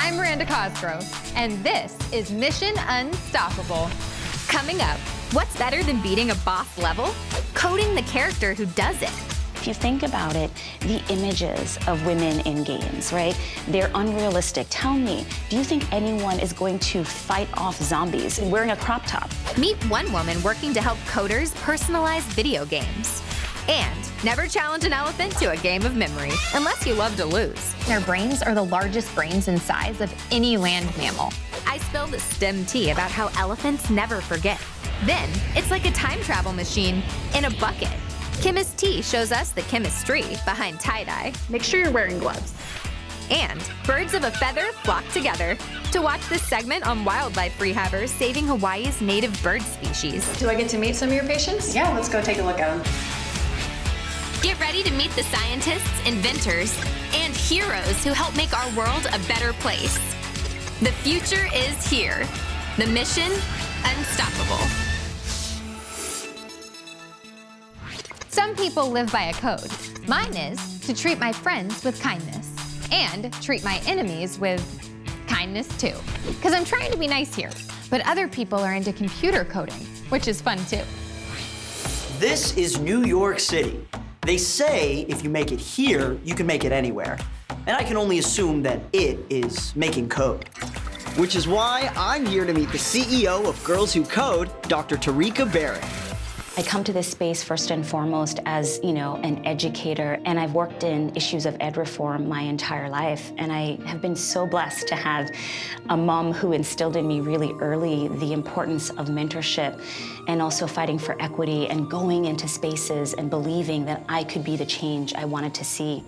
I'm Miranda Cosgrove, and this is Mission Unstoppable. Coming up, what's better than beating a boss level? Coding the character who does it. If you think about it, the images of women in games, right? They're unrealistic. Tell me, do you think anyone is going to fight off zombies wearing a crop top? Meet one woman working to help coders personalize video games. And never challenge an elephant to a game of memory, unless you love to lose. Their brains are the largest brains in size of any land mammal. I spilled STEM tea about how elephants never forget. Then, it's like a time travel machine in a bucket. Chemist T shows us the chemistry behind tie-dye. Make sure you're wearing gloves. And birds of a feather flock together to watch this segment on wildlife rehabbers saving Hawaii's native bird species. Do I get to meet some of your patients? Yeah, let's go take a look at them. Get ready to meet the scientists, inventors, and heroes who help make our world a better place. The future is here. The mission, unstoppable. Some people live by a code. Mine is to treat my friends with kindness and treat my enemies with kindness too. Because I'm trying to be nice here. But other people are into computer coding, which is fun too. This is New York City. They say if you make it here, you can make it anywhere. And I can only assume that it is making code. Which is why I'm here to meet the CEO of Girls Who Code, Dr. Tarika Barrett. I come to this space first and foremost as, an educator, and I've worked in issues of ed reform my entire life, and I have been so blessed to have a mom who instilled in me really early the importance of mentorship and also fighting for equity and going into spaces and believing that I could be the change I wanted to see.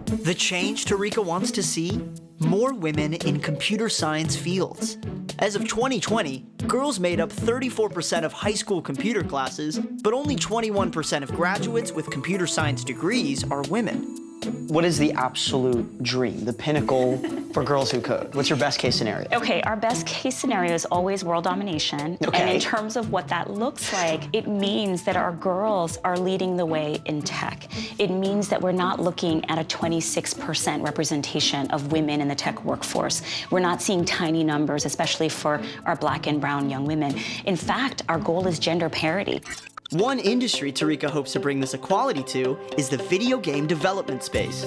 The change Tarika wants to see? More women in computer science fields. As of 2020, girls made up 34% of high school computer classes, but only 21% of graduates with computer science degrees are women. What is the absolute dream, the pinnacle for Girls Who Code? What's your best case scenario? Okay, our best case scenario is always world domination. Okay. And in terms of what that looks like, it means that our girls are leading the way in tech. It means that we're not looking at a 26% representation of women in the tech workforce. We're not seeing tiny numbers, especially for our Black and brown young women. In fact, our goal is gender parity. One industry Tarika hopes to bring this equality to is the video game development space.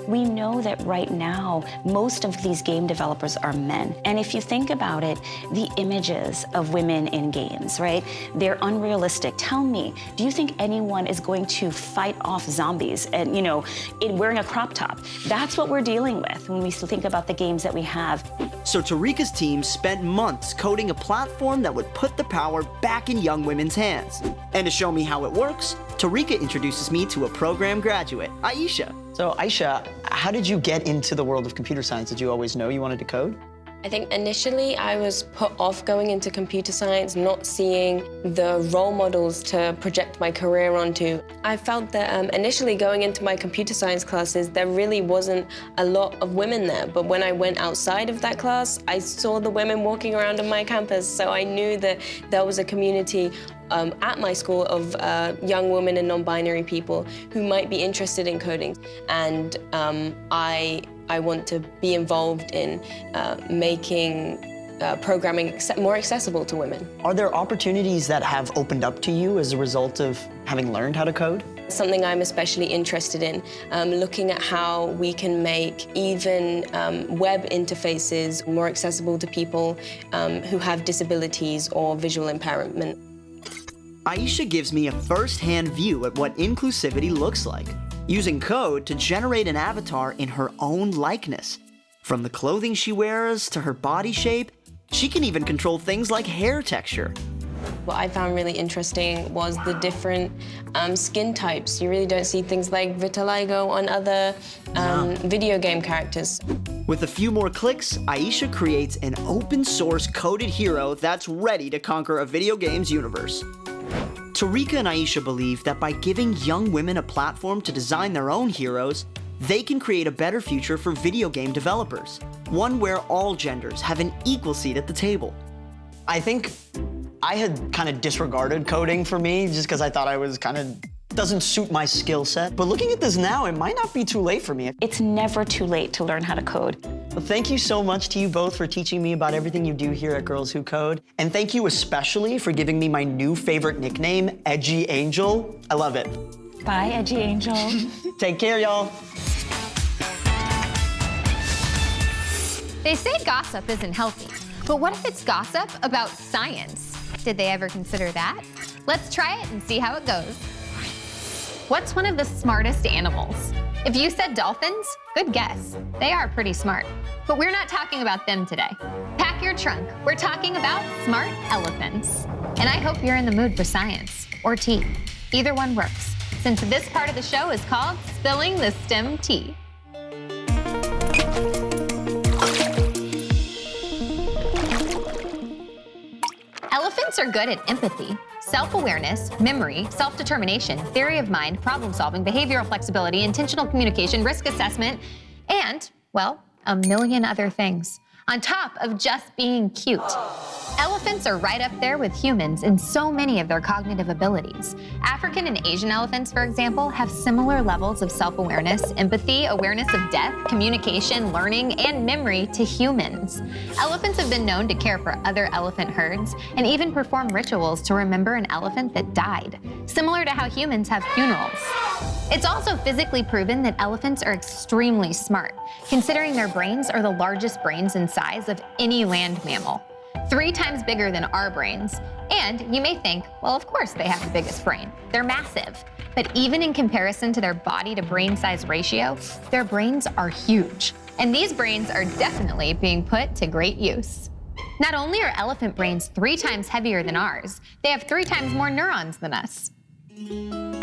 We know that right now, most of these game developers are men. And if you think about it, the images of women in games, right? They're unrealistic. Tell me, do you think anyone is going to fight off zombies and, in wearing a crop top? That's what we're dealing with when we think about the games that we have. So Tarika's team spent months coding a platform that would put the power back in young women's hands. And to show me how it works, Tarika introduces me to a program graduate, Aisha. So Aisha, how did you get into the world of computer science? Did you always know you wanted to code? I think initially I was put off going into computer science, not seeing the role models to project my career onto. I felt that initially going into my computer science classes, there really wasn't a lot of women there. But when I went outside of that class, I saw the women walking around on my campus. So I knew that there was a community at my school of young women and non-binary people who might be interested in coding. And I want to be involved in making programming more accessible to women. Are there opportunities that have opened up to you as a result of having learned how to code? Something I'm especially interested in, looking at how we can make even web interfaces more accessible to people who have disabilities or visual impairment. Aisha gives me a first-hand view at what inclusivity looks like, using code to generate an avatar in her own likeness. From the clothing she wears to her body shape, she can even control things like hair texture. What I found really interesting was the different skin types. You really don't see things like vitiligo on other video game characters. With a few more clicks, Aisha creates an open-source coded hero that's ready to conquer a video game's universe. Tarika and Aisha believe that by giving young women a platform to design their own heroes, they can create a better future for video game developers, one where all genders have an equal seat at the table. I think I had kind of disregarded coding for me just because I thought I was doesn't suit my skill set. But looking at this now, it might not be too late for me. It's never too late to learn how to code. Well, thank you so much to you both for teaching me about everything you do here at Girls Who Code. And thank you especially for giving me my new favorite nickname, Edgy Angel. I love it. Bye, Edgy Angel. Take care, y'all. They say gossip isn't healthy, but what if it's gossip about science? Did they ever consider that? Let's try it and see how it goes. What's one of the smartest animals? If you said dolphins, good guess. They are pretty smart. But we're not talking about them today. Pack your trunk. We're talking about smart elephants. And I hope you're in the mood for science or tea. Either one works, since this part of the show is called Spilling the STEM Tea. Elephants are good at empathy, self-awareness, memory, self-determination, theory of mind, problem-solving, behavioral flexibility, intentional communication, risk assessment, and, well, a million other things, on top of just being cute. Elephants are right up there with humans in so many of their cognitive abilities. African and Asian elephants, for example, have similar levels of self-awareness, empathy, awareness of death, communication, learning, and memory to humans. Elephants have been known to care for other elephant herds and even perform rituals to remember an elephant that died, similar to how humans have funerals. It's also physically proven that elephants are extremely smart, considering their brains are the largest brains in size of any land mammal. 3 times bigger than our brains. And you may think, well, of course they have the biggest brain. They're massive. But even in comparison to their body to brain size ratio, their brains are huge. And these brains are definitely being put to great use. Not only are elephant brains 3 times heavier than ours, they have 3 times more neurons than us.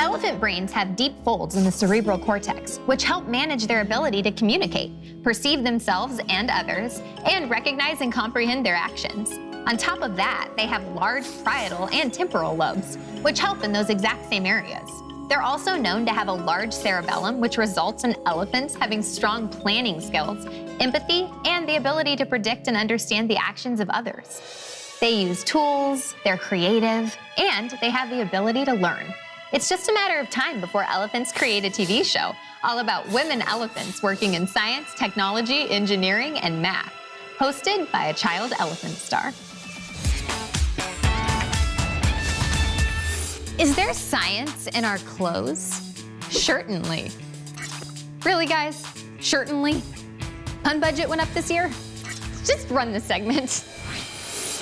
Elephant brains have deep folds in the cerebral cortex, which help manage their ability to communicate, perceive themselves and others, and recognize and comprehend their actions. On top of that, they have large parietal and temporal lobes, which help in those exact same areas. They're also known to have a large cerebellum, which results in elephants having strong planning skills, empathy, and the ability to predict and understand the actions of others. They use tools, they're creative, and they have the ability to learn. It's just a matter of time before elephants create a TV show all about women elephants working in science, technology, engineering, and math, hosted by a child elephant star. Is there science in our clothes? Certainly. Really, guys? Certainly? Pun budget went up this year? Just run the segment.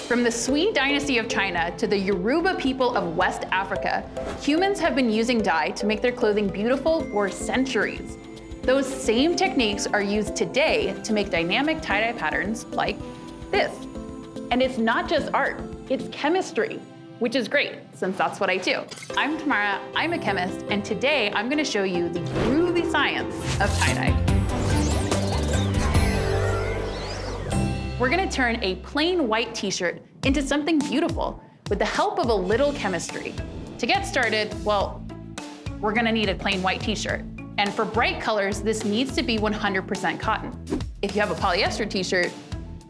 From the Sui dynasty of China to the Yoruba people of West Africa, humans have been using dye to make their clothing beautiful for centuries. Those same techniques are used today to make dynamic tie-dye patterns like this. And it's not just art, it's chemistry, which is great, since that's what I do. I'm Tamara, I'm a chemist, and today I'm gonna show you the groovy science of tie-dye. We're gonna turn a plain white t-shirt into something beautiful with the help of a little chemistry. To get started, well, we're gonna need a plain white t-shirt. And for bright colors, this needs to be 100% cotton. If you have a polyester t-shirt,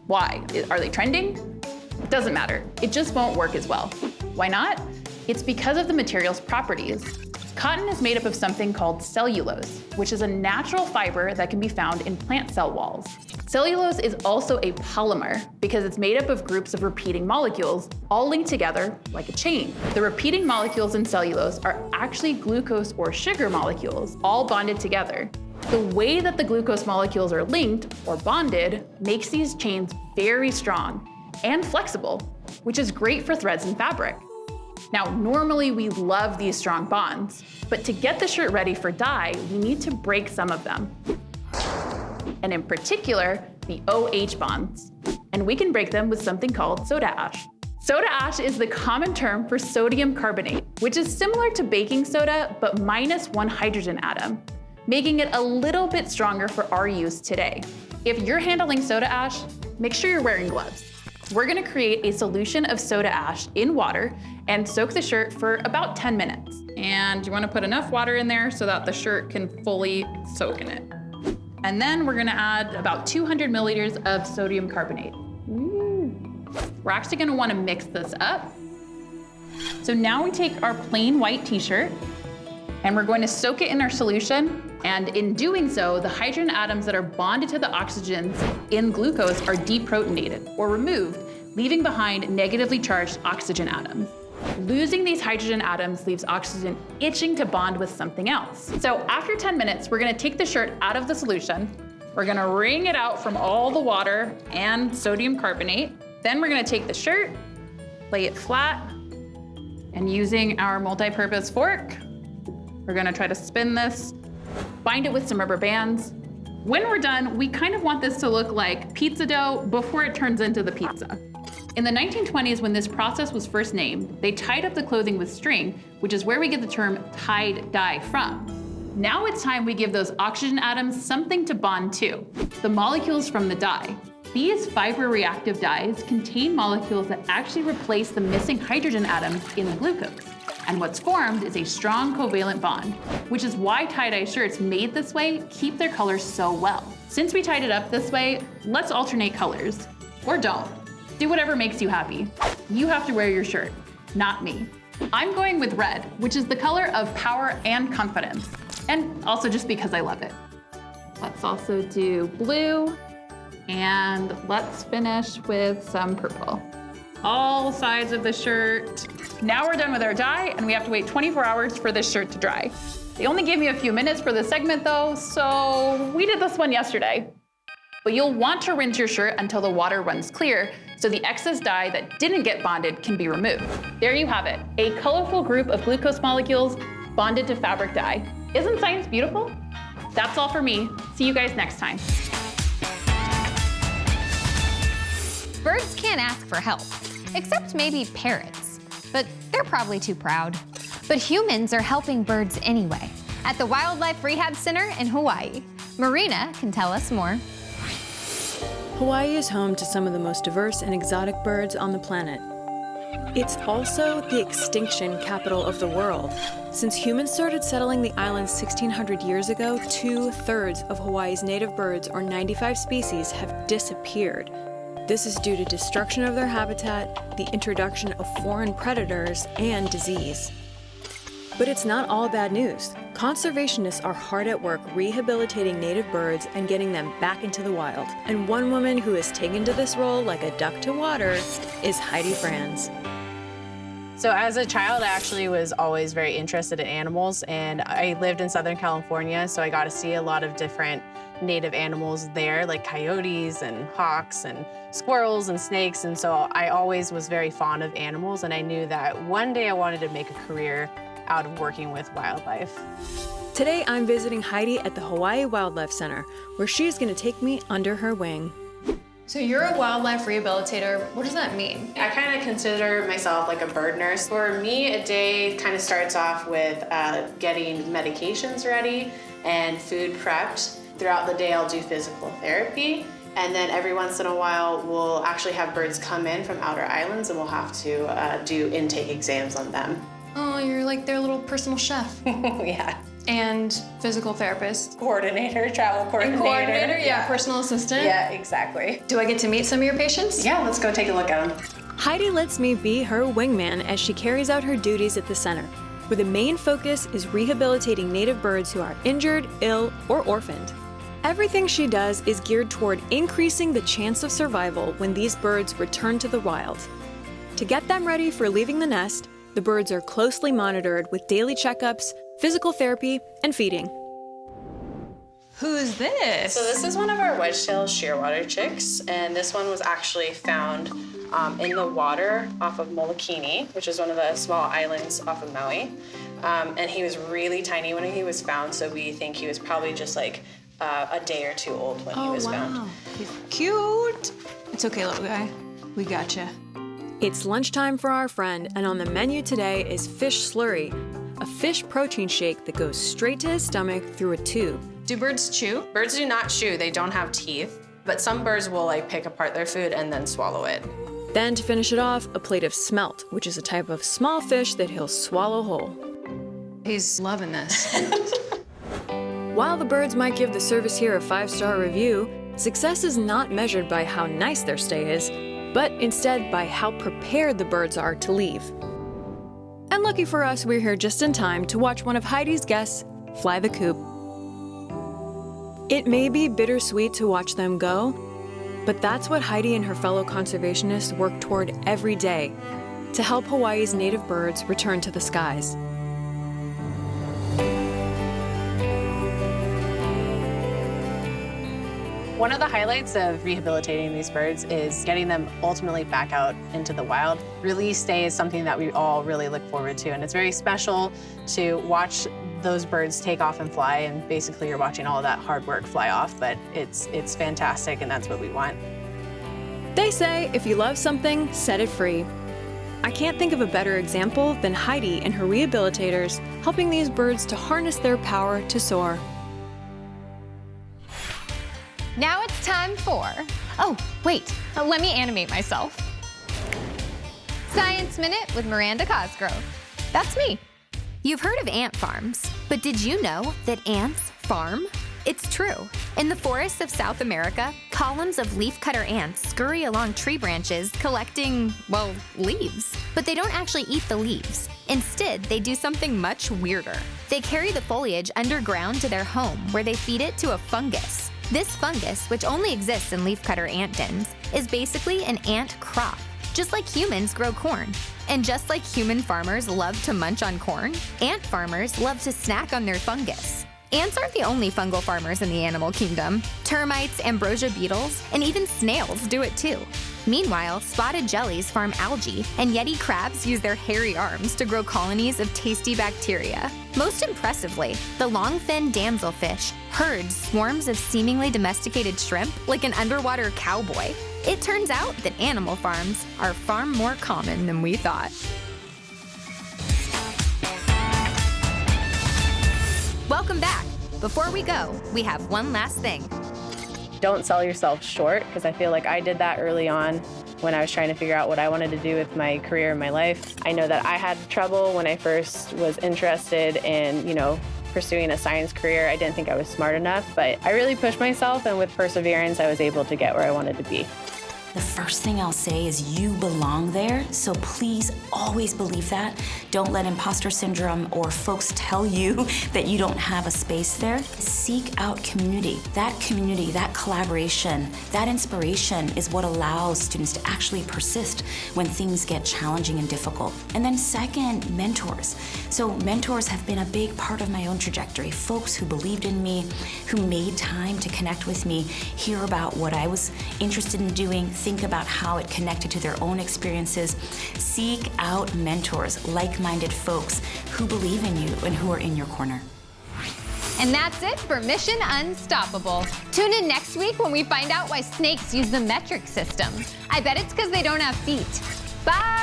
why? Are they trending? It doesn't matter, it just won't work as well. Why not? It's because of the material's properties. Cotton is made up of something called cellulose, which is a natural fiber that can be found in plant cell walls. Cellulose is also a polymer because it's made up of groups of repeating molecules, all linked together like a chain. The repeating molecules in cellulose are actually glucose or sugar molecules, all bonded together. The way that the glucose molecules are linked or bonded makes these chains very strong and flexible, which is great for threads and fabric. Now, normally we love these strong bonds, but to get the shirt ready for dye, we need to break some of them. And in particular, the OH bonds. And we can break them with something called soda ash. Soda ash is the common term for sodium carbonate, which is similar to baking soda, but minus 1 hydrogen atom, making it a little bit stronger for our use today. If you're handling soda ash, make sure you're wearing gloves. We're gonna create a solution of soda ash in water and soak the shirt for about 10 minutes. And you wanna put enough water in there so that the shirt can fully soak in it. And then we're gonna add about 200 milliliters of sodium carbonate. We're actually gonna wanna mix this up. So now we take our plain white t-shirt and we're going to soak it in our solution And in doing so, the hydrogen atoms that are bonded to the oxygens in glucose are deprotonated or removed, leaving behind negatively charged oxygen atoms. Losing these hydrogen atoms leaves oxygen itching to bond with something else. So after 10 minutes, we're gonna take the shirt out of the solution. We're gonna wring it out from all the water and sodium carbonate. Then we're gonna take the shirt, lay it flat, and using our multi-purpose fork, we're gonna try to spin this, bind it with some rubber bands. When we're done, we kind of want this to look like pizza dough before it turns into the pizza. In the 1920s, when this process was first named, they tied up the clothing with string, which is where we get the term tie-dye from. Now it's time we give those oxygen atoms something to bond to, the molecules from the dye. These fiber-reactive dyes contain molecules that actually replace the missing hydrogen atoms in the glucose. And what's formed is a strong covalent bond, which is why tie-dye shirts made this way keep their colors so well. Since we tied it up this way, let's alternate colors. Or don't. Do whatever makes you happy. You have to wear your shirt, not me. I'm going with red, which is the color of power and confidence, and also just because I love it. Let's also do blue, and let's finish with some purple. All sides of the shirt. Now we're done with our dye, and we have to wait 24 hours for this shirt to dry. They only gave me a few minutes for this segment though, so we did this one yesterday. But you'll want to rinse your shirt until the water runs clear, so the excess dye that didn't get bonded can be removed. There you have it, a colorful group of glucose molecules bonded to fabric dye. Isn't science beautiful? That's all for me. See you guys next time. Birds can't ask for help, except maybe parrots, but they're probably too proud. But humans are helping birds anyway. At the Wildlife Rehab Center in Hawaii, Marina can tell us more. Hawaii is home to some of the most diverse and exotic birds on the planet. It's also the extinction capital of the world. Since humans started settling the island 1,600 years ago, 2/3 of Hawaii's native birds, or 95 species, have disappeared. This is due to destruction of their habitat, the introduction of foreign predators, and disease. But it's not all bad news. Conservationists are hard at work rehabilitating native birds and getting them back into the wild. And one woman who has taken to this role like a duck to water is Heidi Franz. So as a child, I actually was always very interested in animals, and I lived in Southern California, so I got to see a lot of different native animals there, like coyotes and hawks and squirrels and snakes, and so I always was very fond of animals, and I knew that one day I wanted to make a career out of working with wildlife. Today, I'm visiting Heidi at the Hawaii Wildlife Center, where she's going to take me under her wing. So you're a wildlife rehabilitator. What does that mean? I kind of consider myself like a bird nurse. For me, a day kind of starts off with getting medications ready and food prepped. Throughout the day, I'll do physical therapy. And then every once in a while, we'll actually have birds come in from outer islands, and we'll have to do intake exams on them. Oh, you're like their little personal chef. Yeah. And physical therapist. Coordinator, travel coordinator. And coordinator, yeah, personal assistant. Yeah, exactly. Do I get to meet some of your patients? Yeah, let's go take a look at them. Heidi lets me be her wingman as she carries out her duties at the center, where the main focus is rehabilitating native birds who are injured, ill, or orphaned. Everything she does is geared toward increasing the chance of survival when these birds return to the wild. To get them ready for leaving the nest, the birds are closely monitored with daily checkups, physical therapy, and feeding. Who's this? So this is one of our wedge-tailed shearwater chicks, and this one was actually found in the water off of Molokini, which is one of the small islands off of Maui. And he was really tiny when he was found, so we think he was probably just like a day or two old when he was found. He's cute. It's okay, little guy. We gotcha. It's lunchtime for our friend, and on the menu today is fish slurry, a fish protein shake that goes straight to his stomach through a tube. Do birds chew? Birds do not chew, they don't have teeth, but some birds will like pick apart their food and then swallow it. Then to finish it off, a plate of smelt, which is a type of small fish that he'll swallow whole. He's loving this. While the birds might give the service here a 5-star review, success is not measured by how nice their stay is, but instead by how prepared the birds are to leave. And lucky for us, we're here just in time to watch one of Heidi's guests fly the coop. It may be bittersweet to watch them go, but that's what Heidi and her fellow conservationists work toward every day to help Hawaii's native birds return to the skies. One of the highlights of rehabilitating these birds is getting them ultimately back out into the wild. Release day is something that we all really look forward to, and it's very special to watch those birds take off and fly, and basically you're watching all of that hard work fly off, but it's fantastic, and that's what we want. They say if you love something, set it free. I can't think of a better example than Heidi and her rehabilitators helping these birds to harness their power to soar. Now it's time for, oh, wait, let me animate myself. Science Minute with Miranda Cosgrove. That's me. You've heard of ant farms, but did you know that ants farm? It's true. In the forests of South America, columns of leafcutter ants scurry along tree branches collecting, well, leaves. But they don't actually eat the leaves. Instead, they do something much weirder. They carry the foliage underground to their home, where they feed it to a fungus. This fungus, which only exists in leafcutter ant dens, is basically an ant crop, just like humans grow corn. And just like human farmers love to munch on corn, ant farmers love to snack on their fungus. Ants aren't the only fungal farmers in the animal kingdom. Termites, ambrosia beetles, and even snails do it too. Meanwhile, spotted jellies farm algae, and yeti crabs use their hairy arms to grow colonies of tasty bacteria. Most impressively, the long-finned damselfish herds swarms of seemingly domesticated shrimp like an underwater cowboy. It turns out that animal farms are far more common than we thought. Welcome back. Before we go, we have one last thing. Don't sell yourself short, because I feel like I did that early on when I was trying to figure out what I wanted to do with my career and my life. I know that I had trouble when I first was interested in, pursuing a science career. I didn't think I was smart enough, but I really pushed myself, and with perseverance, I was able to get where I wanted to be. The first thing I'll say is you belong there, so please always believe that. Don't let imposter syndrome or folks tell you that you don't have a space there. Seek out community, that collaboration, that inspiration is what allows students to actually persist when things get challenging and difficult. And then second, mentors. So mentors have been a big part of my own trajectory. Folks who believed in me, who made time to connect with me, hear about what I was interested in doing, think about how it connected to their own experiences. Seek out mentors, like-minded folks who believe in you and who are in your corner. And that's it for Mission Unstoppable. Tune in next week when we find out why snakes use the metric system. I bet it's because they don't have feet. Bye!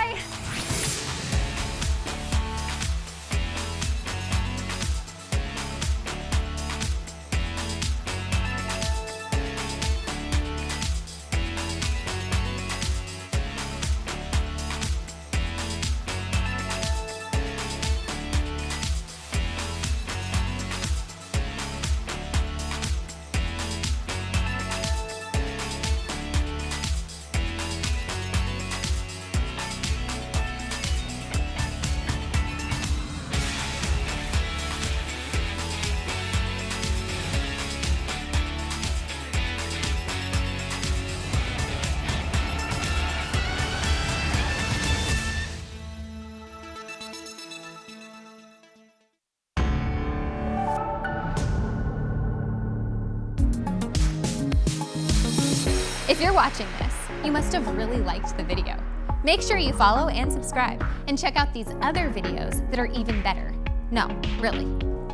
If you're watching this, you must have really liked the video. Make sure you follow and subscribe, and check out these other videos that are even better. No, really.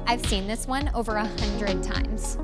I've seen this one over 100 times.